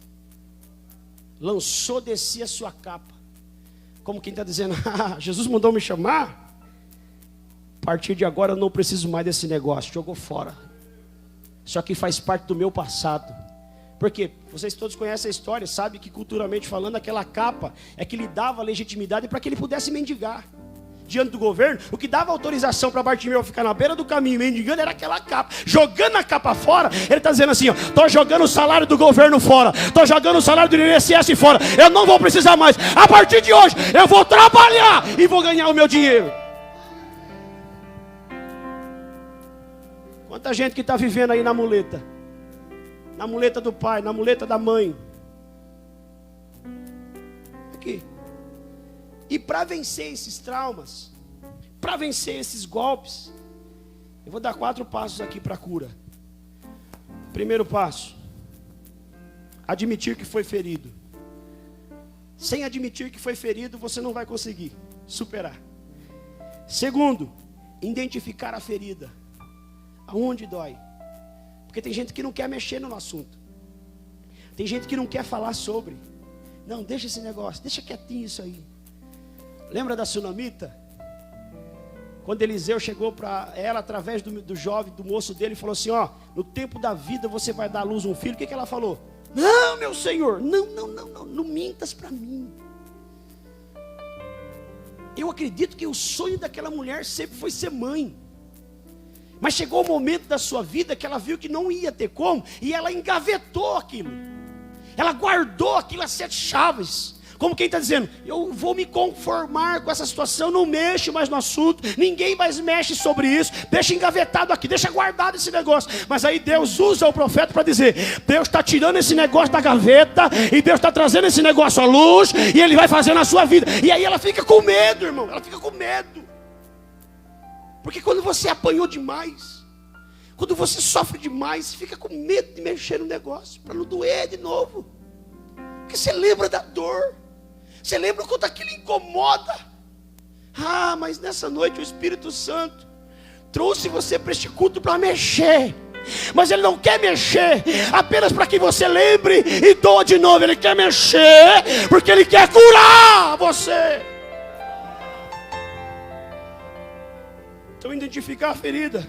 Lançou de si a sua capa, Como quem está dizendo, Jesus mandou me chamar. A partir de agora eu não preciso mais desse negócio. Jogou fora. Isso aqui faz parte do meu passado. Porque vocês todos conhecem a história, sabem que culturalmente falando, aquela capa é que lhe dava legitimidade para que ele pudesse mendigar. Diante do governo, o que dava autorização para Bartimeu ficar na beira do caminho mendigando era aquela capa. Jogando a capa fora, ele está dizendo assim, estou jogando o salário do governo fora, estou jogando o salário do INSS fora, eu não vou precisar mais. A partir de hoje, eu vou trabalhar e vou ganhar o meu dinheiro. Quanta gente que está vivendo aí na muleta do pai, na muleta da mãe. Aqui. E para vencer esses traumas, para vencer esses golpes, eu vou dar 4 passos aqui para a cura. Primeiro passo: admitir que foi ferido. Sem admitir que foi ferido, você não vai conseguir superar. Segundo, identificar a ferida. Aonde dói? Porque tem gente que não quer mexer no assunto. Tem gente que não quer falar sobre. Não, deixa esse negócio, deixa quietinho isso aí. Lembra da sunamita? Quando Eliseu chegou para ela através do jovem, do moço dele, e falou assim, no tempo da vida você vai dar à luz um filho. O que ela falou? Não, meu senhor, não mintas para mim. Eu acredito que o sonho daquela mulher sempre foi ser mãe. Mas chegou o momento da sua vida que ela viu que não ia ter como, e ela engavetou aquilo. Ela guardou aquilo a 7 chaves. Como quem está dizendo, eu vou me conformar com essa situação, não mexo mais no assunto, ninguém mais mexe sobre isso, deixa engavetado aqui, deixa guardado esse negócio. Mas aí Deus usa o profeta para dizer, Deus está tirando esse negócio da gaveta, e Deus está trazendo esse negócio à luz, e Ele vai fazer na sua vida. E aí ela fica com medo, irmão, ela fica com medo. Porque quando você apanhou demais, quando você sofre demais, você fica com medo de mexer no negócio, para não doer de novo. Porque você lembra da dor, você lembra quando aquilo incomoda. Mas nessa noite o Espírito Santo trouxe você para este culto para mexer. Mas Ele não quer mexer apenas para que você lembre e doa de novo. Ele quer mexer porque Ele quer curar você. Então, identificar a ferida.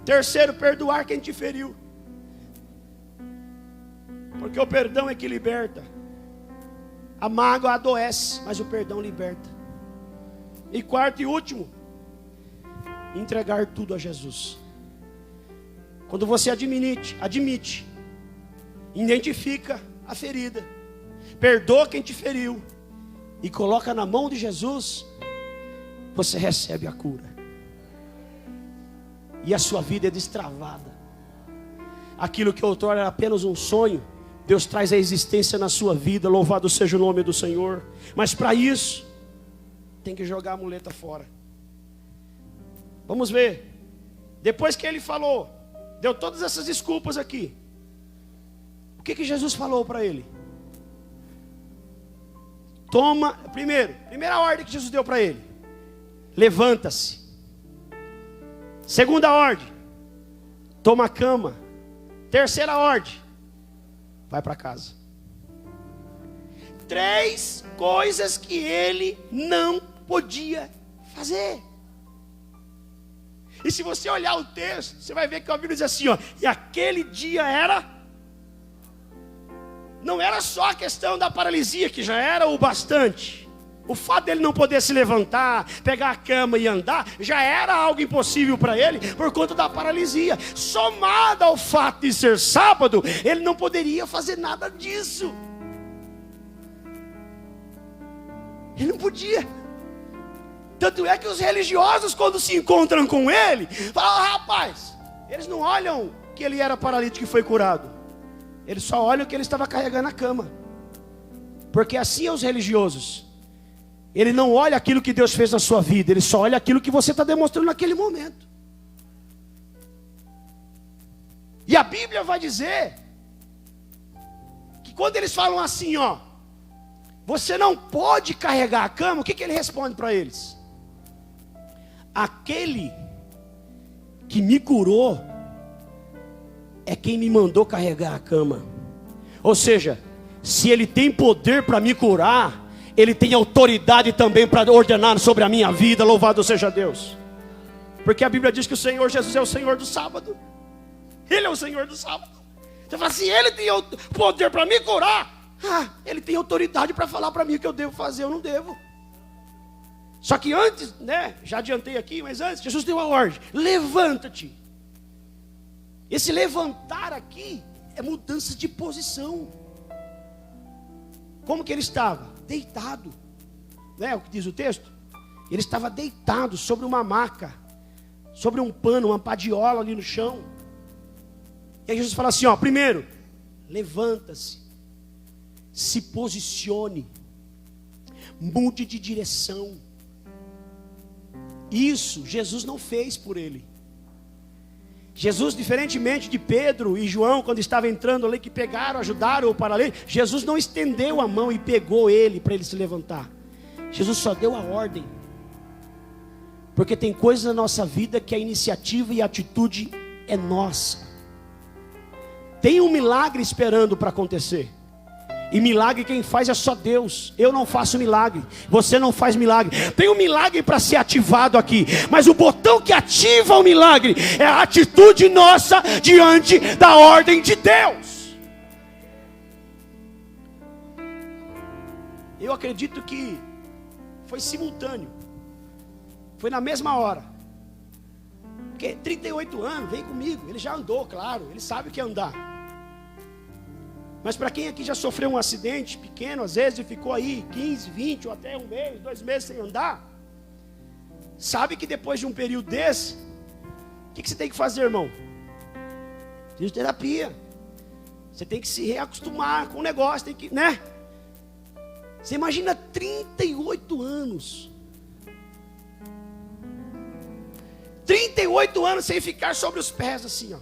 Terceiro, perdoar quem te feriu. Porque o perdão é que liberta. A mágoa adoece, mas o perdão liberta. E quarto e último, entregar tudo a Jesus. Quando você admite, identifica a ferida, perdoa quem te feriu e coloca na mão de Jesus, você recebe a cura. E a sua vida é destravada. Aquilo que outrora era apenas um sonho, Deus traz a existência na sua vida. Louvado seja o nome do Senhor. Mas para isso, tem que jogar a muleta fora. Vamos ver. Depois que ele falou, deu todas essas desculpas aqui, o que Jesus falou para ele? Primeira ordem que Jesus deu para ele: levanta-se. Segunda ordem: toma a cama. Terceira ordem: vai para casa. 3 coisas que ele não podia fazer. E se você olhar o texto, você vai ver que a Bíblia diz assim, e aquele dia não era só a questão da paralisia, que já era o bastante. O fato dele não poder se levantar, pegar a cama e andar, já era algo impossível para ele, por conta da paralisia. Somado ao fato de ser sábado, ele não poderia fazer nada disso. Ele não podia. Tanto é que os religiosos, quando se encontram com ele, falam, rapaz, eles não olham que ele era paralítico e foi curado. Eles só olham que ele estava carregando a cama. Porque assim é os religiosos. Ele não olha aquilo que Deus fez na sua vida, ele só olha aquilo que você está demonstrando naquele momento. E a Bíblia vai dizer que quando eles falam assim, você não pode carregar a cama, o que ele responde para eles? Aquele que me curou é quem me mandou carregar a cama. Ou seja, se ele tem poder para me curar, Ele tem autoridade também para ordenar sobre a minha vida. Louvado seja Deus. Porque a Bíblia diz que o Senhor Jesus é o Senhor do sábado. Ele é o Senhor do sábado. Você fala assim, Ele tem poder para me curar. Ele tem autoridade para falar para mim o que eu devo fazer, eu não devo. Só que antes, né, já adiantei aqui, mas antes, Jesus deu a ordem: levanta-te. Esse levantar aqui é mudança de posição. Como que ele estava? Deitado. Né, o que diz o texto? Ele estava deitado sobre uma maca, sobre um pano, uma padiola ali no chão. E aí Jesus fala assim, ó, primeiro, levanta-se, se posicione, mude de direção. Isso Jesus não fez por ele. Jesus, diferentemente de Pedro e João, quando estava entrando ali, que pegaram, ajudaram-o para ali, Jesus não estendeu a mão e pegou ele para ele se levantar. Jesus só deu a ordem. Porque tem coisas na nossa vida que a iniciativa e a atitude é nossa. Tem um milagre esperando para acontecer. E milagre quem faz é só Deus. Eu não faço milagre, você não faz milagre. Tem um milagre para ser ativado aqui, mas o botão que ativa o milagre é a atitude nossa diante da ordem de Deus. Eu acredito que foi simultâneo, foi na mesma hora. Porque 38 anos, vem comigo, ele já andou, claro, ele sabe o que é andar. Mas para quem aqui já sofreu um acidente pequeno, às vezes, e ficou aí 15, 20 ou até um mês, 2 meses sem andar, sabe que depois de um período desse, o que você tem que fazer, irmão? Fisioterapia. Você tem que se reacostumar com o negócio, tem que, né? Você imagina 38 anos. 38 anos sem ficar sobre os pés assim, ó.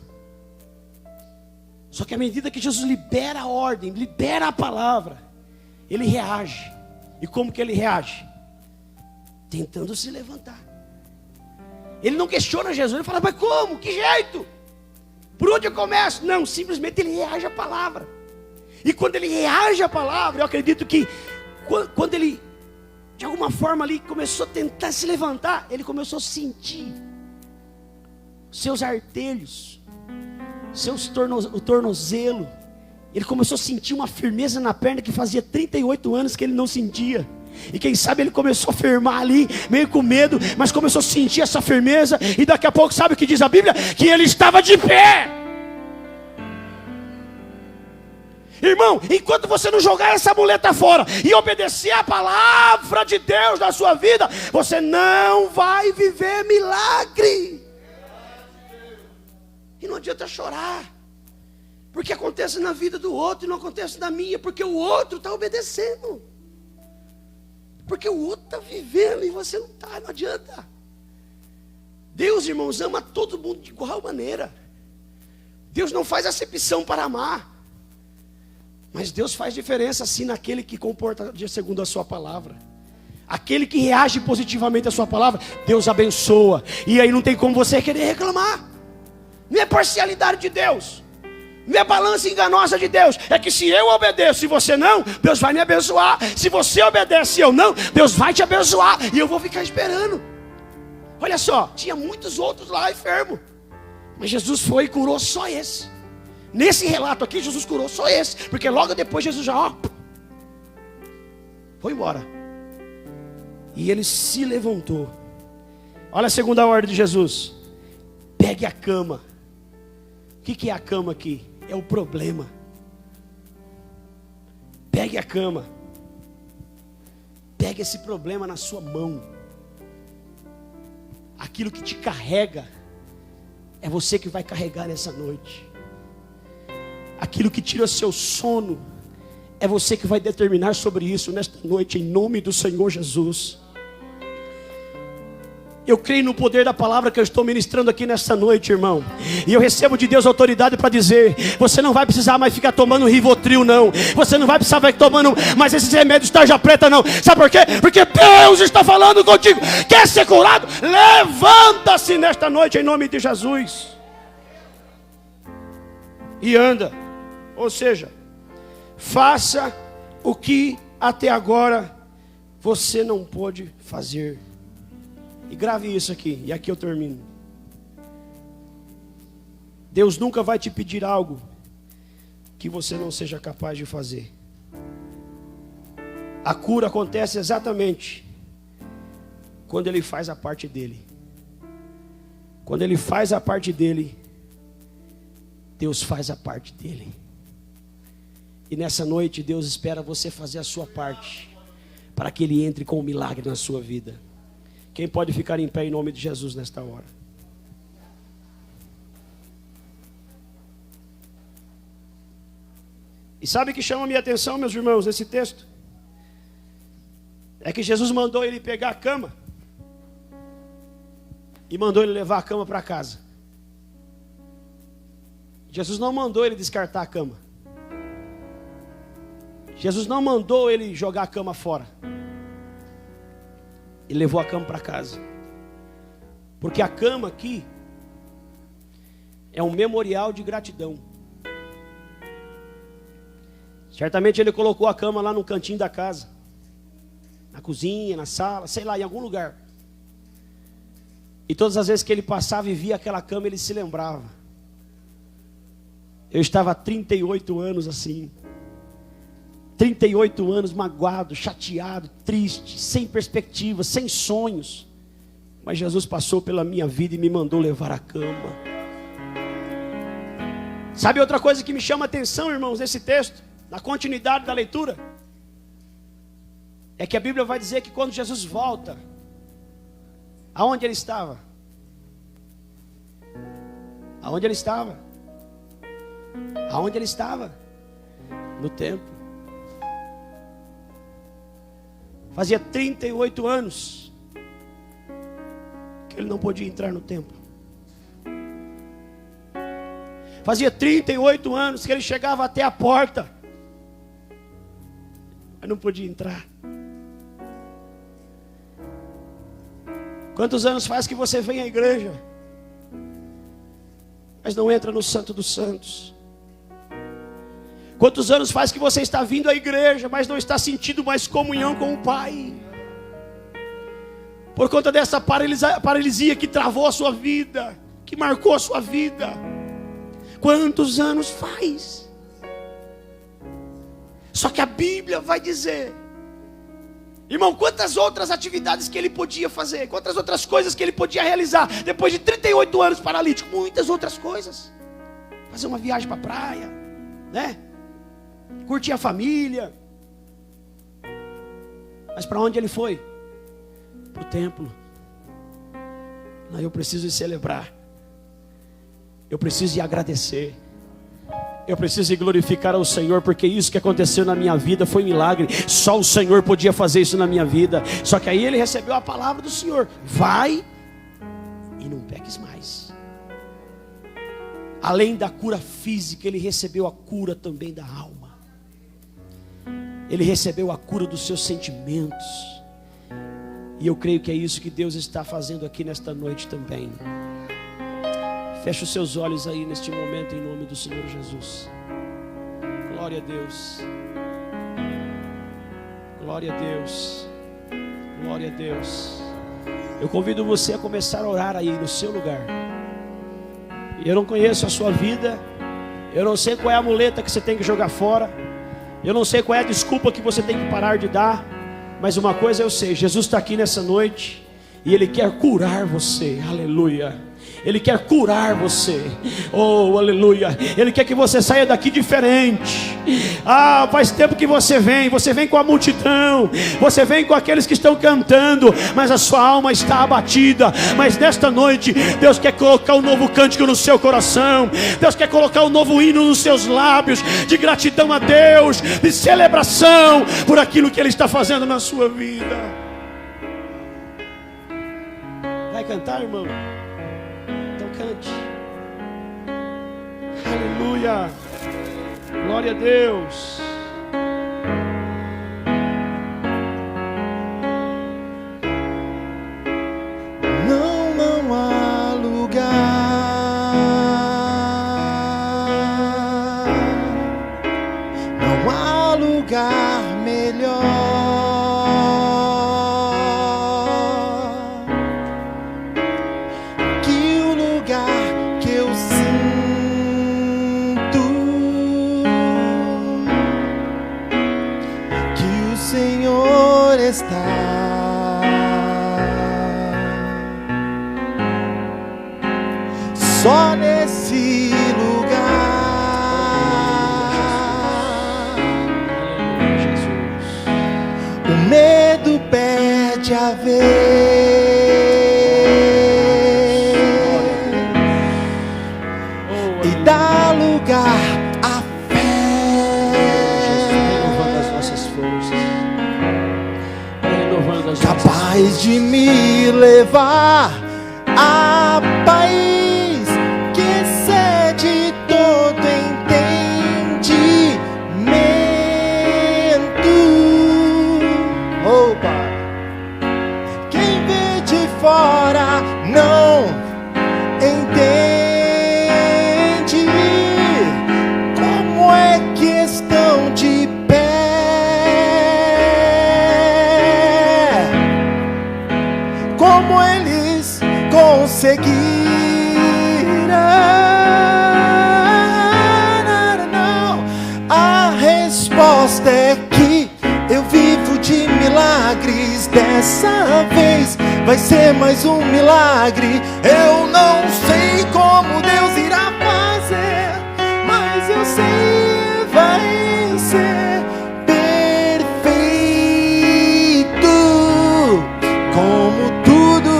Só que à medida que Jesus libera a ordem, libera a palavra, ele reage. E como que ele reage? Tentando se levantar. Ele não questiona Jesus, ele fala, mas como? Que jeito? Por onde eu começo? Não, simplesmente ele reage à palavra. E quando ele reage à palavra, eu acredito que quando ele, de alguma forma ali, começou a tentar se levantar, ele começou a sentir seus artelhos, o tornozelo. Ele começou a sentir uma firmeza na perna que fazia 38 anos que ele não sentia. E quem sabe ele começou a firmar ali, meio com medo, mas começou a sentir essa firmeza. E daqui a pouco, sabe o que diz a Bíblia? Que ele estava de pé. Irmão, enquanto você não jogar essa muleta fora e obedecer a palavra de Deus na sua vida, você não vai viver milagre. E não adianta chorar, porque acontece na vida do outro e não acontece na minha, porque o outro está obedecendo, porque o outro está vivendo e você não está, não adianta. Deus, irmãos, ama todo mundo de igual maneira. Deus não faz acepção para amar, mas Deus faz diferença sim naquele que comporta segundo a sua palavra. Aquele que reage positivamente à sua palavra, Deus abençoa. E aí não tem como você querer reclamar. Não é parcialidade de Deus, não é balança enganosa de Deus. É que se eu obedeço e você não, Deus vai me abençoar. Se você obedece e eu não, Deus vai te abençoar. E eu vou ficar esperando. Olha só, tinha muitos outros lá enfermos, mas Jesus foi e curou só esse. Nesse relato aqui, Jesus curou só esse, porque logo depois Jesus já foi embora. E ele se levantou. Olha a segunda ordem de Jesus: pegue a cama. O que é a cama aqui? É o problema. Pegue a cama. Pegue esse problema na sua mão. Aquilo que te carrega, é você que vai carregar nessa noite. Aquilo que tira seu sono, é você que vai determinar sobre isso nesta noite, em nome do Senhor Jesus. Eu creio no poder da palavra que eu estou ministrando aqui nesta noite, irmão. E eu recebo de Deus autoridade para dizer: você não vai precisar mais ficar tomando Rivotril, não. Você não vai precisar ficar tomando mais esses remédios tarja preta, não. Sabe por quê? Porque Deus está falando contigo. Quer ser curado? Levanta-se nesta noite em nome de Jesus. E anda. Ou seja, faça o que até agora você não pôde fazer. E grave isso aqui, e aqui eu termino. Deus nunca vai te pedir algo que você não seja capaz de fazer. A cura acontece exatamente quando Ele faz a parte dele. Quando Ele faz a parte dele, Deus faz a parte dele. E nessa noite Deus espera você fazer a sua parte, para que Ele entre com um milagre na sua vida. Quem pode ficar em pé em nome de Jesus nesta hora? E sabe o que chama a minha atenção, meus irmãos, nesse texto? É que Jesus mandou ele pegar a cama e mandou ele levar a cama para casa. Jesus não mandou ele descartar a cama. Jesus não mandou ele jogar a cama fora. Ele levou a cama para casa. Porque a cama aqui é um memorial de gratidão. Certamente ele colocou a cama lá no cantinho da casa, na cozinha, na sala, sei lá, em algum lugar. E todas as vezes que ele passava e via aquela cama, ele se lembrava. Eu estava há 38 anos assim. 38 anos magoado, chateado, triste, sem perspectiva, sem sonhos. Mas Jesus passou pela minha vida e me mandou levar a cama. Sabe outra coisa que me chama a atenção, irmãos, nesse texto? Na continuidade da leitura, é que a Bíblia vai dizer que quando Jesus volta, aonde ele estava? Aonde ele estava? Aonde ele estava? No templo. Fazia 38 anos que ele não podia entrar no templo. Fazia 38 anos que ele chegava até a porta, mas não podia entrar. Quantos anos faz que você vem à igreja, mas não entra no Santo dos Santos? Quantos anos faz que você está vindo à igreja, mas não está sentindo mais comunhão com o Pai? Por conta dessa paralisia que travou a sua vida, que marcou a sua vida. Quantos anos faz? Só que a Bíblia vai dizer, irmão, quantas outras atividades que ele podia fazer, quantas outras coisas que ele podia realizar, depois de 38 anos paralítico, muitas outras coisas. Fazer uma viagem para a praia, né? Curtir a família. Mas para onde ele foi? Para o templo. Não, eu preciso de celebrar. Eu preciso de agradecer. Eu preciso de glorificar ao Senhor, porque isso que aconteceu na minha vida foi milagre. Só o Senhor podia fazer isso na minha vida. Só que aí ele recebeu a palavra do Senhor: vai e não peques mais. Além da cura física, ele recebeu a cura também da alma. Ele recebeu a cura dos seus sentimentos. E eu creio que é isso que Deus está fazendo aqui nesta noite também. Feche os seus olhos aí neste momento, em nome do Senhor Jesus. Glória a Deus. Glória a Deus. Glória a Deus. Eu convido você a começar a orar aí no seu lugar. Eu não conheço a sua vida. Eu não sei qual é a muleta que você tem que jogar fora. Eu não sei qual é a desculpa que você tem que parar de dar. Mas uma coisa eu sei: Jesus está aqui nessa noite e Ele quer curar você. Aleluia. Ele quer curar você. Oh, aleluia. Ele quer que você saia daqui diferente. Ah, faz tempo que você vem com a multidão, você vem com aqueles que estão cantando, mas a sua alma está abatida. Mas nesta noite, Deus quer colocar um novo cântico no seu coração. Deus quer colocar um novo hino nos seus lábios, de gratidão a Deus, de celebração por aquilo que Ele está fazendo na sua vida. Vai cantar, irmão? Cante. Aleluia. Glória a Deus. Não há lugar, não há lugar melhor Senhor está. Só nesse lugar o medo perde a vez e dá lugar à fé. Renovando as nossas forças, renovando as Capaz de me levar a país que excede todo entendimento. Opa! Quem vê de fora não entende como é que estão de pé, como eles conseguiram. A resposta é que eu vivo de milagres. Dessa vez vai ser mais um milagre. Eu não sei como Deus irá fazer, mas eu sei vai ser perfeito, como tudo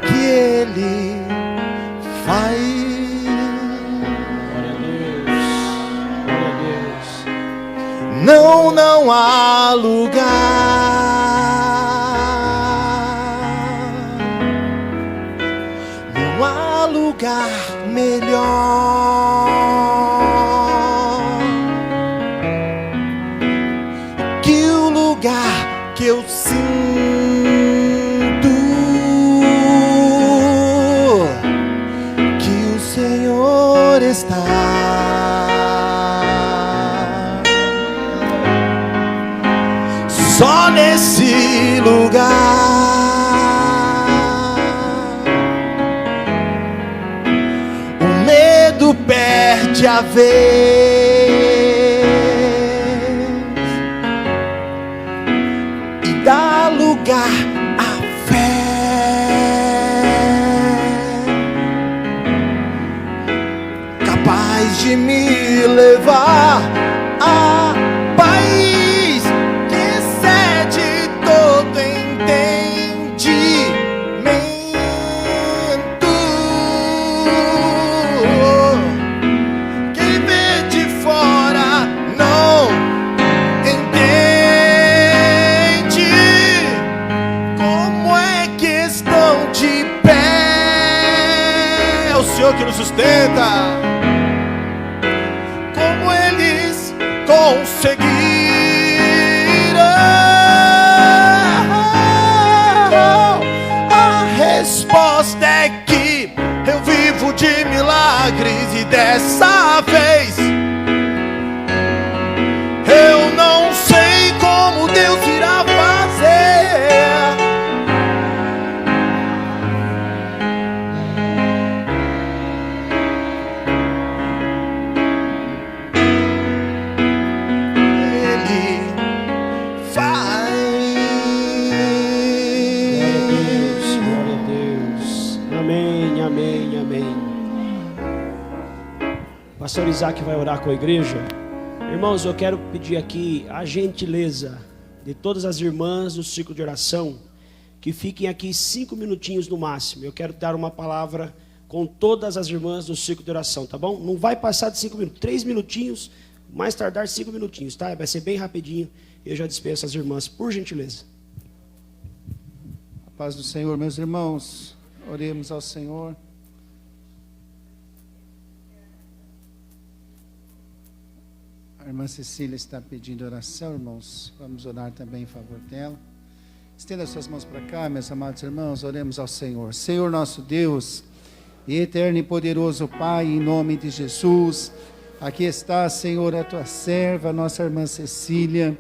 que Ele faz. Glória a Deus, glória a Deus. Não há lugar. Não há lugar melhor que o lugar que eu sinto que o Senhor está. Só nesse lugar o medo perde a vez e dá lugar à fé, capaz de me levar a país que excede todo entendimento. Quem vê de fora não entende como é que estão de pé. É o Senhor que nos sustenta. Como eles conseguiram. A resposta é que eu vivo de milagres e dessa vez eu não sei como Deus irá fazer. Ele faz. Glória a Deus. Amém, amém, amém. Pastor Isaac vai orar com a igreja. Irmãos, eu quero pedir aqui a gentileza de todas as irmãs do ciclo de oração que fiquem aqui 5 minutinhos no máximo. Eu quero dar uma palavra com todas as irmãs do ciclo de oração, tá bom? Não vai passar de 5 minutos, 3 minutinhos, mais tardar 5 minutinhos, tá? Vai ser bem rapidinho. Eu já despeço as irmãs, por gentileza. A paz do Senhor, meus irmãos, oremos ao Senhor. A irmã Cecília está pedindo oração, irmãos. Vamos orar também em favor dela. Estenda suas mãos para cá, meus amados irmãos, oremos ao Senhor. Senhor nosso Deus, e eterno e poderoso Pai, em nome de Jesus, aqui está, Senhor, a tua serva, nossa irmã Cecília.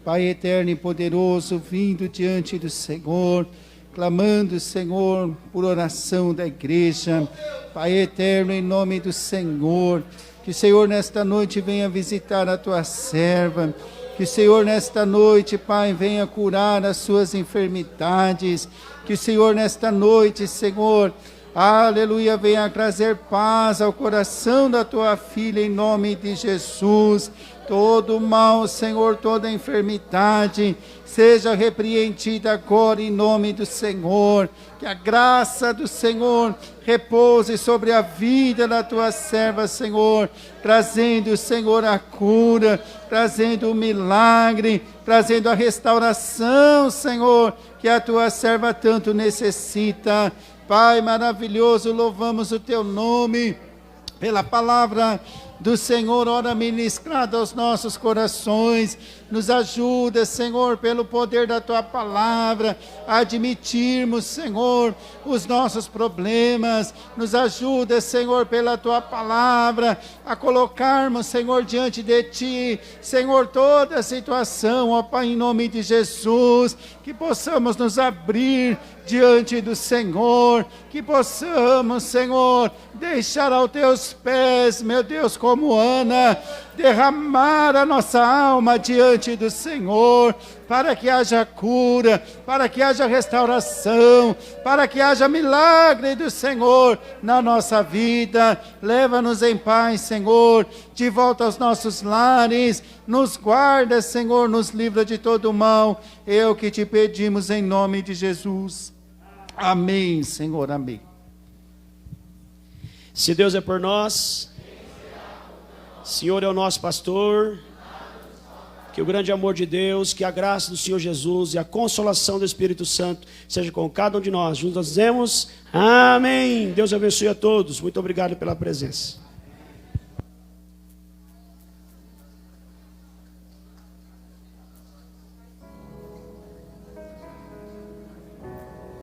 Pai eterno e poderoso, vindo diante do Senhor, clamando, Senhor, por oração da igreja. Pai eterno, em nome do Senhor, que o Senhor nesta noite venha visitar a tua serva, Que o Senhor nesta noite, Pai, venha curar as suas enfermidades. Que o Senhor nesta noite, Senhor, aleluia, venha trazer paz ao coração da tua filha em nome de Jesus. Todo mal, Senhor, toda enfermidade, seja repreendida agora em nome do Senhor. Que a graça do Senhor repouse sobre a vida da tua serva, Senhor, trazendo, Senhor, a cura, trazendo o milagre, trazendo a restauração, Senhor, que a tua serva tanto necessita. Pai maravilhoso, louvamos o teu nome pela palavra do Senhor, ora ministrada aos nossos corações. Nos ajuda, Senhor, pelo poder da tua palavra, a admitirmos, Senhor, os nossos problemas. Nos ajuda, Senhor, pela tua palavra, a colocarmos, Senhor, diante de ti, Senhor, toda a situação, ó Pai, em nome de Jesus, que possamos nos abrir diante do Senhor, que possamos, Senhor, deixar aos teus pés, meu Deus, como Ana, derramar a nossa alma diante do Senhor, para que haja cura, para que haja restauração, para que haja milagre do Senhor na nossa vida. Leva-nos em paz, Senhor, de volta aos nossos lares, nos guarda, Senhor, nos livra de todo mal. Eu que te pedimos em nome de Jesus. Amém, Senhor, amém. Se Deus é por nós, Senhor é o nosso pastor, que o grande amor de Deus, que a graça do Senhor Jesus e a consolação do Espírito Santo seja com cada um de nós. Juntos nós dizemos amém. Deus abençoe a todos. Muito obrigado pela presença.